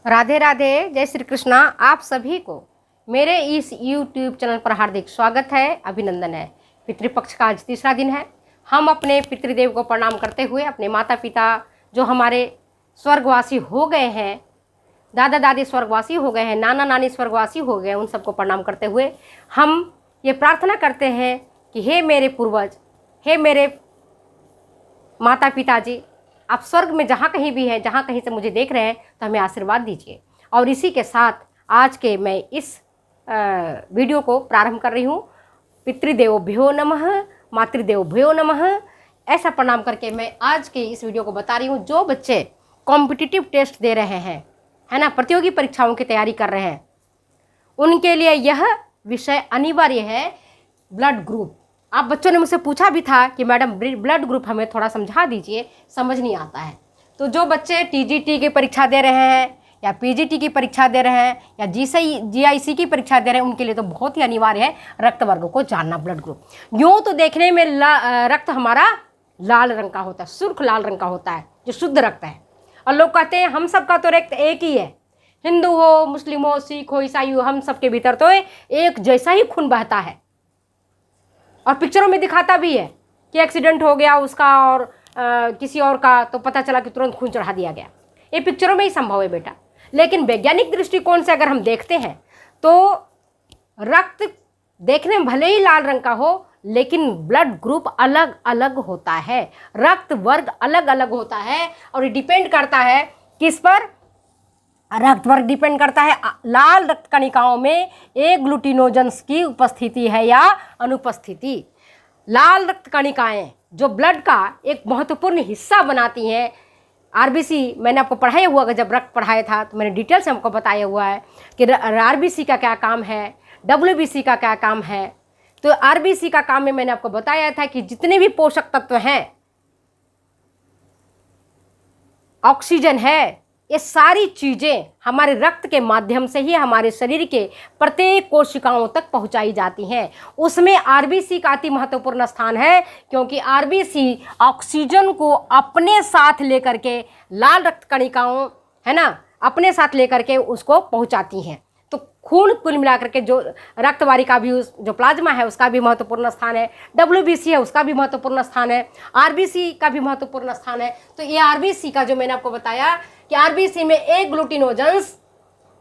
राधे राधे, जय श्री कृष्णा। आप सभी को मेरे इस YouTube चैनल पर हार्दिक स्वागत है, अभिनंदन है। पितृपक्ष का आज तीसरा दिन है। हम अपने पितृदेव को प्रणाम करते हुए अपने माता पिता जो हमारे स्वर्गवासी हो गए हैं, दादा दादी स्वर्गवासी हो गए हैं, नाना नानी स्वर्गवासी हो गए हैं, उन सबको प्रणाम करते हुए हम ये प्रार्थना करते हैं कि हे मेरे पूर्वज, हे मेरे माता पिताजी, आप स्वर्ग में जहाँ कहीं भी हैं, जहाँ कहीं से मुझे देख रहे हैं, तो हमें आशीर्वाद दीजिए। और इसी के साथ आज के मैं इस वीडियो को प्रारंभ कर रही हूँ। पितृदेवोभ्यो नमः, मातृदेवोभ्यो नमः, ऐसा प्रणाम करके मैं आज के इस वीडियो को बता रही हूँ। जो बच्चे कॉम्पिटिटिव टेस्ट दे रहे हैं, है ना, प्रतियोगी परीक्षाओं की तैयारी कर रहे हैं, उनके लिए यह विषय अनिवार्य है, ब्लड ग्रुप। आप बच्चों ने मुझसे पूछा भी था कि मैडम ब्लड ग्रुप हमें थोड़ा समझा दीजिए, समझ नहीं आता है। तो जो बच्चे टीजीटी की परीक्षा दे रहे हैं या पीजीटी की परीक्षा दे रहे हैं या जीआईसी की परीक्षा दे रहे हैं, उनके लिए तो बहुत ही अनिवार्य है रक्त वर्ग को जानना, ब्लड ग्रुप। यूँ तो देखने में रक्त हमारा लाल रंग का होता है, सुर्ख लाल रंग का होता है, जो शुद्ध रक्त है। और लोग कहते हैं हम सबका तो रक्त एक ही है, हिंदू हो, मुस्लिम हो, सिख हो, ईसाई हो, हम सबके भीतर तो एक जैसा ही खून बहता है। और पिक्चरों में दिखाता भी है कि एक्सीडेंट हो गया उसका और किसी और का, तो पता चला कि तुरंत खून चढ़ा दिया गया। ये पिक्चरों में ही संभव है बेटा। लेकिन वैज्ञानिक दृष्टिकोण से अगर हम देखते हैं तो रक्त देखने में भले ही लाल रंग का हो, लेकिन ब्लड ग्रुप अलग अलग होता है, रक्त वर्ग अलग अलग होता है। और ये डिपेंड करता है किस पर? रक्त वर्ग डिपेंड करता है लाल रक्त कणिकाओं में ए ग्लूटिनोजेंस की उपस्थिति है या अनुपस्थिति। लाल रक्त कणिकाएं जो ब्लड का एक महत्वपूर्ण हिस्सा बनाती हैं। आरबीसी मैंने आपको पढ़ाया हुआ, जब रक्त पढ़ाया था तो मैंने डिटेल से हमको बताया हुआ है कि आरबीसी का क्या काम है, डब्ल्यूबीसी का क्या काम है। तो आरबीसी का काम में मैंने आपको बताया था कि जितने भी पोषक तत्व हैं, ऑक्सीजन है, ये सारी चीज़ें हमारे रक्त के माध्यम से ही हमारे शरीर के प्रत्येक कोशिकाओं तक पहुंचाई जाती हैं। उसमें आरबीसी का अति महत्वपूर्ण स्थान है, क्योंकि आरबीसी ऑक्सीजन को अपने साथ लेकर के लाल रक्त कणिकाओं, है ना, अपने साथ लेकर के उसको पहुंचाती हैं। तो खून कुल मिलाकर के जो रक्त वाहिका भी, जो प्लाज्मा है उसका भी महत्वपूर्ण स्थान है, डब्ल्यूबीसी है उसका भी महत्वपूर्ण स्थान है, आरबीसी का भी महत्वपूर्ण स्थान है। तो ये आरबीसी का जो मैंने आपको बताया कि आरबीसी में ए ग्लूटिनोजेंस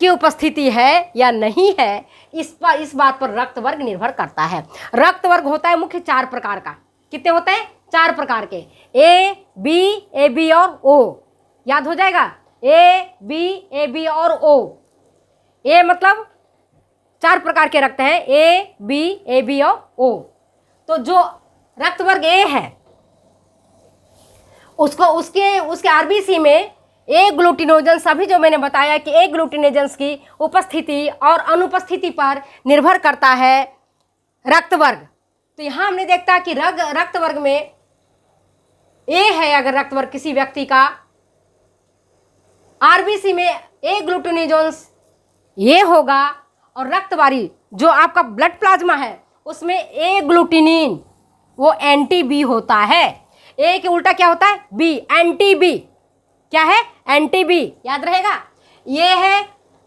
की उपस्थिति है या नहीं है, इस बात पर रक्त वर्ग निर्भर करता है। रक्त वर्ग होता है मुख्य 4 प्रकार का। कितने होते हैं? 4 प्रकार के, ए बी और ओ। याद हो जाएगा, ए बी और ओ। ए मतलब 4 प्रकार के रक्त हैं, ए बी और ओ। तो जो रक्त वर्ग ए है उसको उसके आरबीसी में ए ग्लूटिनोजेंस, अभी जो मैंने बताया कि ए ग्लूटिनोजेंस की उपस्थिति और अनुपस्थिति पर निर्भर करता है रक्त वर्ग। तो यहाँ हमने देखा कि रक्त वर्ग में ए है, अगर रक्त वर्ग किसी व्यक्ति का, आरबीसी में ए ग्लूटिनोजेंस ये होगा, और रक्त वारी जो आपका ब्लड प्लाज्मा है उसमें ए ग्लूटिनिन, वो एंटी बी होता है। ए के उल्टा क्या होता है? B, anti B. क्या है? Anti B. याद रहेगा, ये है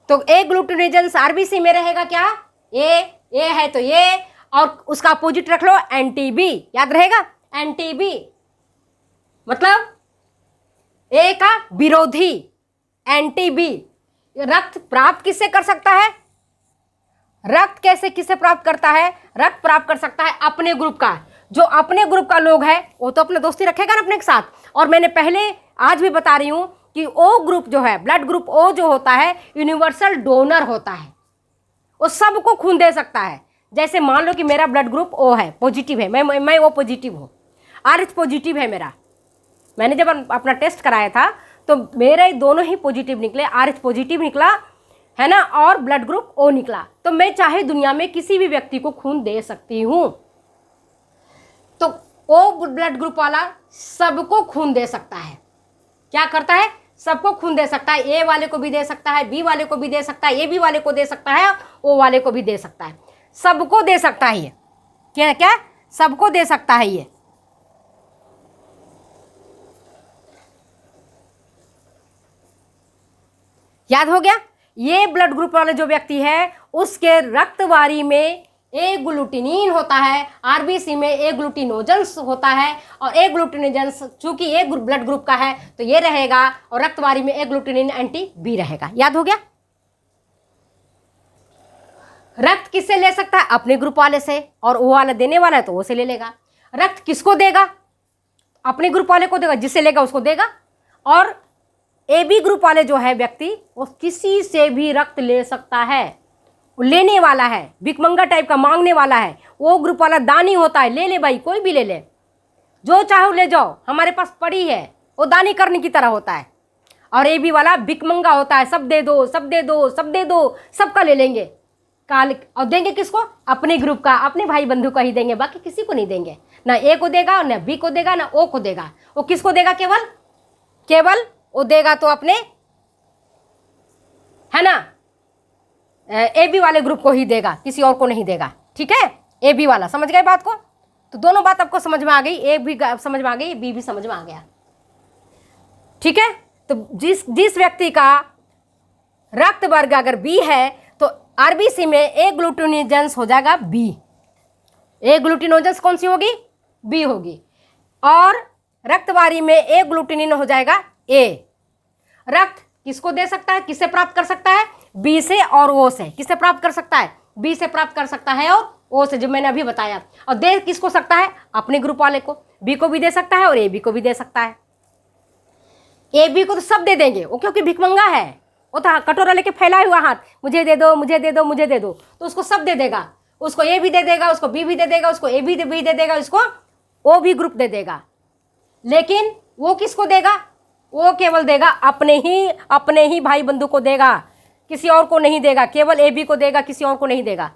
तो ए ग्लूटिनोजेंस आरबीसी में रहेगा क्या? ए है तो ये, और उसका अपोजिट रख लो एंटी बी। याद रहेगा, एंटी बी मतलब ए का विरोधी, एंटी बी। रक्त प्राप्त किससे कर सकता है? रक्त कैसे किससे प्राप्त करता है? रक्त प्राप्त कर सकता है अपने ग्रुप का। जो अपने ग्रुप का लोग है वो तो अपने दोस्ती रखेगा ना अपने के साथ। और मैंने पहले आज भी बता रही हूं कि ओ ग्रुप जो है, ब्लड ग्रुप ओ जो होता है, यूनिवर्सल डोनर होता है, वो सबको खून दे सकता है। जैसे मान लो कि मेरा ब्लड ग्रुप ओ है, पॉजिटिव है, मैं ओ पॉजिटिव हूँ, RH पॉजिटिव है मेरा। मैंने जब अपना टेस्ट कराया था तो मेरे दोनों ही पॉजिटिव निकले, RH पॉजिटिव निकला, है ना, और ब्लड ग्रुप ओ निकला। तो मैं चाहे दुनिया में किसी भी व्यक्ति को खून दे सकती हूँ। तो ओ ब्लड ग्रुप वाला सबको खून दे सकता है। क्या करता है? सबको खून दे सकता है। ए वाले को भी दे सकता है, बी वाले को भी दे सकता है, ए बी वाले को दे सकता है, ओ वाले को भी दे सकता है, सबको दे सकता है ये। क्या सबको दे सकता है ये। याद हो गया। ये ब्लड ग्रुप वाले जो व्यक्ति है उसके रक्तवारी में ए ग्लूटिनिन होता है, आरबीसी में ए ग्लूटिनोजेंस होता है, और ए ग्लूटिनोजेंस चूंकि ए ब्लड ग्रुप का है तो ये रहेगा, और रक्तवारी में ए ग्लूटिनिन एंटी बी रहेगा। याद हो गया। रक्त किससे ले सकता है? अपने ग्रुप वाले से, और वो वाला देने वाला है तो वो से ले लेगा। रक्त किसको देगा? अपने ग्रुप वाले को देगा, जिससे लेगा उसको देगा। और ए बी ग्रुप वाले जो है व्यक्ति वो किसी से भी रक्त ले सकता है, वो लेने वाला है, भिखमंगा टाइप का मांगने वाला है। वो ग्रुप वाला दानी होता है, ले ले भाई, कोई भी ले ले, जो चाहो ले जाओ, हमारे पास पड़ी है, वो दानी करने की तरह होता है। और ए बी वाला भिखमंगा होता है, सब दे दो, सब दे दो, सब दे दो, सबका ले लेंगे काल, और देंगे किसको? अपने ग्रुप का, अपने भाई बंधु का ही देंगे, बाकी किसी को नहीं देंगे। ना ए को देगा, ना बी को देगा, ना ओ को देगा। वो किसको देगा? केवल वो देगा तो अपने, है ना, ए बी वाले ग्रुप को ही देगा, किसी और को नहीं देगा। ठीक है, ए बी वाला। समझ गए बात को? तो दोनों बात आपको समझ में आ गई, ए भी समझ में आ गई, बी भी समझ में आ गया। ठीक है, तो जिस व्यक्ति का रक्त वर्ग अगर बी है तो आरबीसी में ए ग्लूटिनोजेंस हो जाएगा बी। ए ग्लूटिनोजेंस कौन सी होगी? बी होगी। और रक्तवारी में ए ग्लूटिनिन हो जाएगा ए। रक्त किसको दे सकता है, किससे प्राप्त कर सकता है? बी से और ओ से। किससे प्राप्त कर सकता है? बी से प्राप्त कर सकता है और ओ से, जो मैंने अभी बताया। और दे किसको सकता है? अपने ग्रुप वाले को। बी को भी दे सकता है और ए बी को भी दे सकता है। ए बी को तो सब दे देंगे, वो क्योंकि भिखमंगा है, वो तो कटोरा लेके फैलाए हुआ हाथ, मुझे दे दो, मुझे दे दो, मुझे दे दो, तो उसको सब दे देगा। उसको ए भी दे देगा, उसको बी भी दे देगा, उसको ए भी दे देगा, उसको ओ भी ग्रुप दे देगा। लेकिन वो किसको देगा? वो केवल देगा अपने ही भाई बंधु को देगा, किसी और को नहीं देगा। केवल ए बी को देगा, किसी और को नहीं देगा।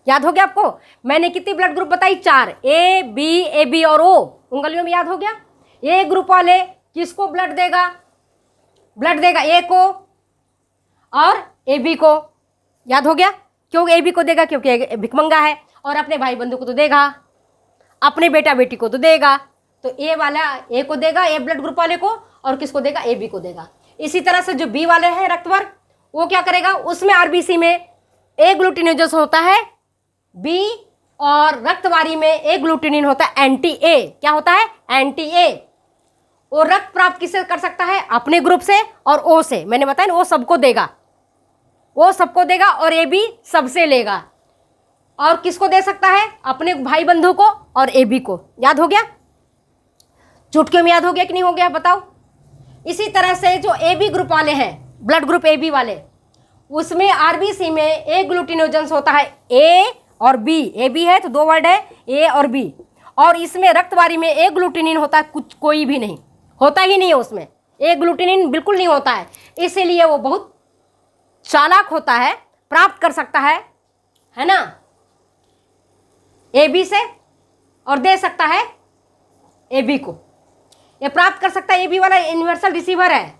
याद हो गया आपको? मैंने कितनी ब्लड ग्रुप बताई? 4, ए बी और ओ। उंगलियों में याद हो गया। ए ग्रुप वाले किसको ब्लड देगा? ब्लड देगा ए को और ए बी को। याद हो गया? क्यों ए बी को देगा? क्योंकि भिखमंगा है। और अपने भाई बंधु को तो देगा, अपने बेटा बेटी को तो देगा। तो ए वाला ए को देगा, ए ब्लड ग्रुप वाले को, और किसको देगा? ए बी को देगा। इसी तरह से जो बी वाले हैं रक्तवर्ग, वो क्या करेगा? उसमें आरबीसी में ए ग्लूटिनोजेंस होता है बी, और रक्तवारी में ए ग्लूटिनिन होता है एंटी ए। क्या होता है? Anti A. वो रक्त प्राप्त किससे कर सकता है? अपने ग्रुप से और ओ से। मैंने बताया ना, वो सबको देगा, वो सबको देगा, और ए बी सबसे लेगा। और किसको दे सकता है? अपने भाई बंधु को और ए बी को। याद हो गया? चुटकियों में याद हो गया कि नहीं हो गया? बताओ। इसी तरह से जो ए बी ग्रुप वाले हैं, ब्लड ग्रुप ए बी वाले, उसमें आरबीसी में ए ग्लूटिनोजेंस होता है ए और बी। ए बी है तो 2 वर्ड है, ए और बी। और इसमें रक्तवारी में ए ग्लूटिनिन होता है कुछ, कोई भी नहीं, होता ही नहीं है उसमें। ए ग्लूटिनिन बिल्कुल नहीं होता है, इसीलिए वो बहुत चालाक होता है, प्राप्त कर सकता है ना, ए बी से, और दे सकता है ए बी को। ये प्राप्त कर सकता है, ए बी वाला यूनिवर्सल रिसीवर है,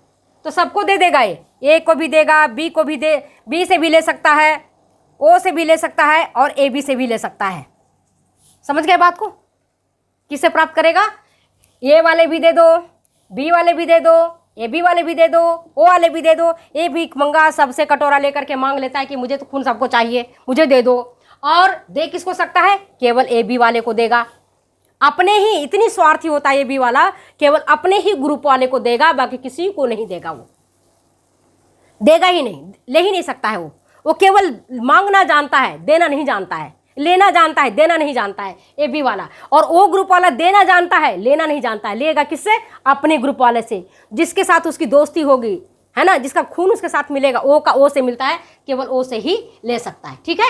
तो सबको दे देगा। ये ए को भी देगा, बी को भी दे, बी से भी ले सकता है, ओ से भी ले सकता है, और ए बी से भी ले सकता है। समझ गए बात को? किससे प्राप्त करेगा? ए वाले भी दे दो, बी वाले भी दे दो, ए बी वाले भी दे दो, ओ वाले भी दे दो। ए भिखमंगा सबसे कटोरा लेकर के मांग लेता है कि मुझे तो खून सबको चाहिए, मुझे दे दो। और दे किसको सकता है? केवल ए बी वाले को देगा। अपने ही, इतनी स्वार्थी होता है ए बी वाला, केवल अपने ही ग्रुप वाले को देगा, बाकी किसी को नहीं देगा। वो देगा ही नहीं, ले ही नहीं सकता है। वो केवल मांगना जानता है, देना नहीं जानता है। लेना जानता है, देना नहीं जानता है ए बी वाला। और ओ ग्रुप वाला देना जानता है, लेना नहीं जानता है। लेगा किससे? अपने ग्रुप वाले से, जिसके साथ उसकी दोस्ती होगी, है ना, जिसका खून उसके साथ मिलेगा। ओ का ओ से मिलता है, केवल ओ से ही ले सकता है। ठीक है,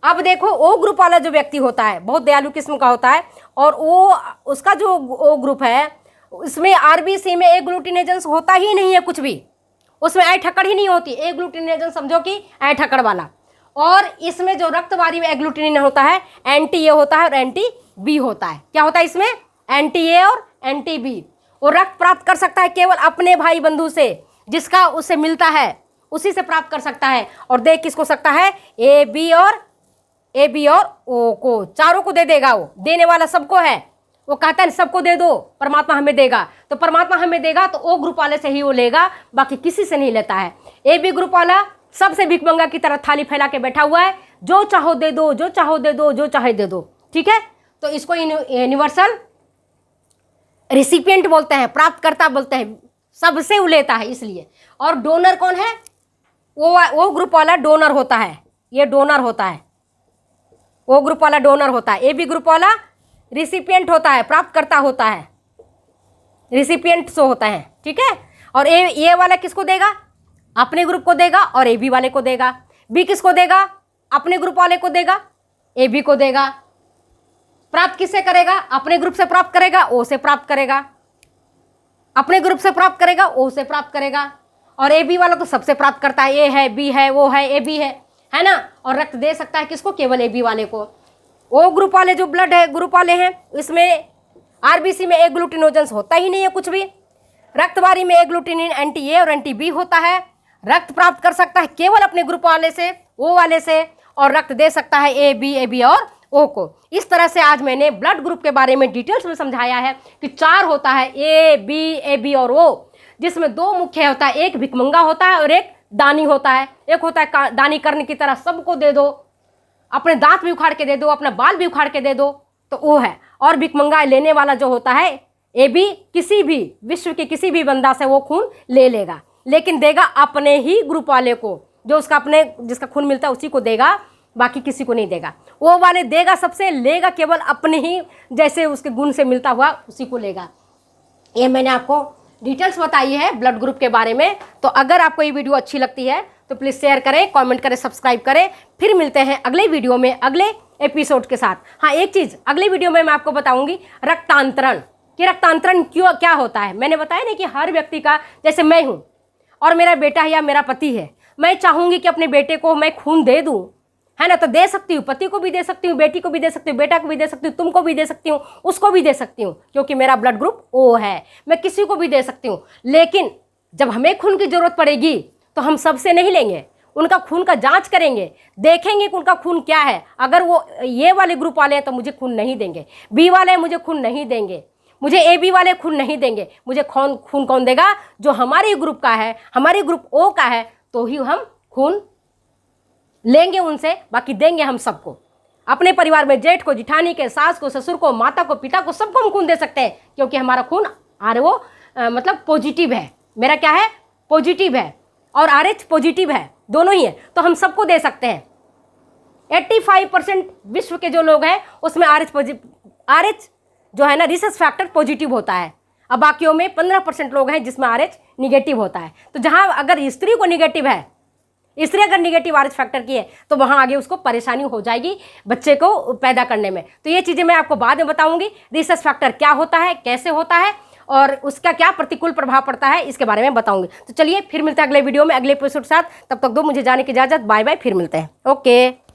अब देखो, ओ ग्रुप वाला जो व्यक्ति होता है बहुत दयालु किस्म का होता है, और वो उसका जो ओ ग्रुप है उसमें आरबीसी में ए ग्लूटिनेजेंस होता ही नहीं है कुछ भी, उसमें ऐ ठक्कड़ ही नहीं होती। ए ग्लूटिनेजेंस समझो कि ऐ ठक्कड़ वाला। और इसमें जो रक्तवारी में एग्लूटिनिन होता है एंटी ए होता है और एंटी बी होता है। क्या होता है इसमें? एंटी ए और एंटी बी। वो रक्त प्राप्त कर सकता है केवल अपने भाई बंधु से, जिसका उससे मिलता है, उसी से प्राप्त कर सकता है। और दे किसको सकता है? ए बी और ओ को, चारों को दे देगा। वो देने वाला सबको है, वो कहता है सबको दे दो, परमात्मा हमें देगा, तो परमात्मा हमें देगा तो ओ ग्रुप वाले से ही वो लेगा, बाकी किसी से नहीं लेता है। ए बी ग्रुप वाला सबसे भिखमंगा की तरह थाली फैला के बैठा हुआ है, जो चाहो दे दो, जो चाहो दे दो, जो चाहे दे दो, ठीक है। तो इसको यूनिवर्सल रिसिपिएंट बोलते हैं, प्राप्तकर्ता बोलते हैं, सबसे वो लेता है इसलिए। और डोनर कौन है? वो ग्रुप वाला डोनर होता है, ये डोनर होता है, वो ग्रुप वाला डोनर होता है। ए बी ग्रुप वाला रिसिपिएंट होता है, प्राप्तकर्ता होता है, रिसिपिएंट सो होता है, ठीक है। और ए वाला किसको देगा? अपने ग्रुप को देगा और ए बी वाले को देगा। बी किसको देगा? अपने ग्रुप वाले को देगा, ए बी को देगा। प्राप्त किससे करेगा? अपने ग्रुप से प्राप्त करेगा, ओ से प्राप्त करेगा, अपने ग्रुप से प्राप्त करेगा, ओ से प्राप्त करेगा। और ए बी वाला तो सबसे प्राप्त करता है, ए है, बी है, वो है, ए बी है ना। और रक्त दे सकता है किसको? केवल ए बी वाले को। ओ ग्रुप वाले जो ब्लड है ग्रुप वाले हैं, इसमें आरबीसी में एग्लूटिनोजेंस होता ही नहीं है कुछ भी। रक्तवारी में एग्लूटिनिन एंटी ए और एंटी बी होता है। रक्त प्राप्त कर सकता है केवल अपने ग्रुप वाले से, ओ वाले से, और रक्त दे सकता है ए बी और ओ को। इस तरह से आज मैंने ब्लड ग्रुप के बारे में डिटेल्स में समझाया है कि 4 होता है, ए बी और ओ, जिसमें 2 मुख्य होता है, एक भिखमंगा होता है और एक दानी होता है। एक होता है दानी करने की तरह सबको दे दो, अपने दांत भी उखाड़ के दे दो, अपना बाल भी उखाड़ के दे दो, तो वो है। और भिखमंगा लेने वाला जो होता है ए बी, किसी भी विश्व के किसी भी बंदा से वो खून ले लेगा, लेकिन देगा अपने ही ग्रुप वाले को, जो उसका अपने जिसका खून मिलता है उसी को देगा, बाकी किसी को नहीं देगा। वो वाले देगा सबसे, लेगा केवल अपने ही जैसे उसके गुण से मिलता हुआ उसी को लेगा। ये मैंने आपको डिटेल्स बताई है ब्लड ग्रुप के बारे में। तो अगर आपको ये वीडियो अच्छी लगती है तो प्लीज़ शेयर करें, कमेंट करें, सब्सक्राइब करें। फिर मिलते हैं अगले वीडियो में अगले एपिसोड के साथ। हाँ, एक चीज़ अगले वीडियो में मैं आपको बताऊंगी रक्तांतरण, कि रक्तांतरण क्या होता है। मैंने बताया ना कि हर व्यक्ति का, जैसे मैं हूँ और मेरा बेटा है या मेरा पति है, मैं चाहूँगी कि अपने बेटे को मैं खून दे दूँ, है ना, तो दे सकती हूँ, पति को भी दे सकती हूँ, बेटी को भी दे सकती हूँ, बेटा को भी दे सकती हूँ, तुमको भी दे सकती हूँ, उसको भी दे सकती हूँ, क्योंकि मेरा ब्लड ग्रुप ओ है। मैं किसी को भी दे सकती हूँ, लेकिन जब हमें खून की जरूरत पड़ेगी तो हम सबसे नहीं लेंगे, उनका खून का जांच करेंगे, देखेंगे कि उनका खून क्या है। अगर वो ये वाले ग्रुप वाले हैं तो मुझे खून नहीं देंगे, बी वाले मुझे खून नहीं देंगे, मुझे ए बी वाले खून नहीं देंगे। मुझे खून कौन देगा? जो हमारे ग्रुप का है, हमारे ग्रुप ओ का है, तो ही हम खून लेंगे उनसे, बाकी देंगे हम सबको। अपने परिवार में जेठ को, जिठानी के, सास को, ससुर को, माता को, पिता को, सबको हम खून दे सकते हैं, क्योंकि हमारा खून मतलब पॉजिटिव है। मेरा क्या है? पॉजिटिव है, और RH पॉजिटिव है, दोनों ही है, तो हम सबको दे सकते हैं। 85% विश्व के जो लोग हैं उसमें RH जो है ना, रिसर्च फैक्टर पॉजिटिव होता है। अब बाकियों में 15% लोग हैं जिसमें RH निगेटिव होता है। तो जहां अगर स्त्री को निगेटिव है, स्त्री अगर निगेटिव RH फैक्टर की है, तो वहां आगे उसको परेशानी हो जाएगी बच्चे को पैदा करने में। तो ये चीज़ें मैं आपको बाद में बताऊंगी, रिसर्च फैक्टर क्या होता है, कैसे होता है, और उसका क्या प्रतिकूल प्रभाव पड़ता है, इसके बारे में बताऊंगी। तो चलिए फिर मिलते हैं अगले वीडियो में अगले एपिसोड के साथ। तब तक दो मुझे जाने की इजाज़त। बाय बाय, फिर मिलते हैं। ओके।